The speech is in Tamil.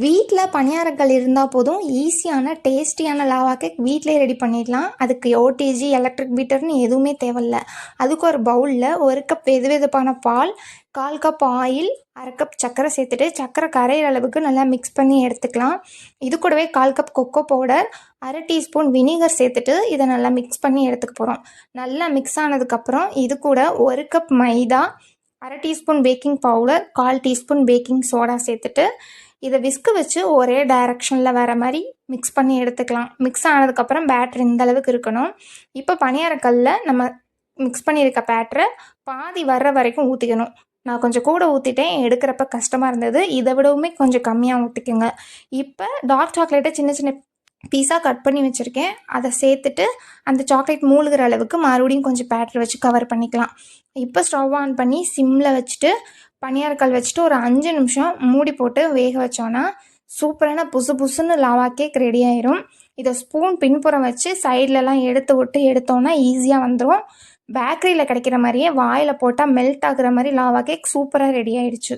வீட்டில் பணியாரங்கள் இருந்தால் போதும், ஈஸியான டேஸ்டியான லாவா கேக் வீட்டிலே ரெடி பண்ணிடலாம். அதுக்கு ஓடிஜி, எலக்ட்ரிக் பீட்டர்னு எதுவுமே தேவையில்ல. அதுக்கு ஒரு பவுலில் 1 கப் வெதுவெதுப்பான பால், 1/4 கப் ஆயில், 1/2 கப் சர்க்கரை சேர்த்துட்டு சர்க்கரை கரையிற அளவுக்கு நல்லா மிக்ஸ் பண்ணி எடுத்துக்கலாம். இது கூடவே 1/4 cup cocoa powder, 1/2 teaspoon vinegar சேர்த்துட்டு இதை நல்லா மிக்ஸ் பண்ணி எடுத்துக்க போகிறோம். நல்லா மிக்ஸ் ஆனதுக்கப்புறம் இது கூட 1 கப் மைதா, 1/2 teaspoon baking powder, 1/4 teaspoon baking soda சேர்த்துட்டு இதை விஸ்கு வச்சு ஒரே டைரக்ஷனில் வர மாதிரி மிக்ஸ் பண்ணி எடுத்துக்கலாம். மிக்ஸ் ஆனதுக்கப்புறம் பேட்டர் இந்த அளவுக்கு இருக்கணும். இப்போ பணியாரக்கல்லில் நம்ம மிக்ஸ் பண்ணியிருக்க பேட்டரை பாதி வர்ற வரைக்கும் ஊற்றிக்கணும். நான் கொஞ்சம் கூட ஊற்றிட்டேன், எடுக்கிறப்ப கஷ்டமாக இருந்தது. இதை விடவுமே கொஞ்சம் கம்மியாக ஊற்றிக்கோங்க. இப்போ டார்க் சாக்லேட்டை சின்ன சின்ன பீஸாக கட் பண்ணி வச்சுருக்கேன். அதை சேர்த்துட்டு அந்த சாக்லேட் மூழ்கிற அளவுக்கு மறுபடியும் கொஞ்சம் பேட்டர் வச்சு கவர் பண்ணிக்கலாம். இப்போ ஸ்டவ் ஆன் பண்ணி சிம்மில் வச்சுட்டு பணியாரக்கல் வச்சுட்டு ஒரு 5 நிமிஷம் மூடி போட்டு வேக வச்சோன்னா சூப்பரான புசு புசுன்னு லாவா கேக் ரெடி ஆயிரும். இதை ஸ்பூன் பின்புறம் வச்சு சைட்லலாம் எடுத்து விட்டு எடுத்தோன்னா ஈஸியாக வந்துடும். பேக்கரியில் கிடைக்கிற மாதிரியே வாயில் போட்டால் மெல்ட் ஆகுற மாதிரி லாவா கேக் சூப்பராக ரெடி ஆயிடுச்சு.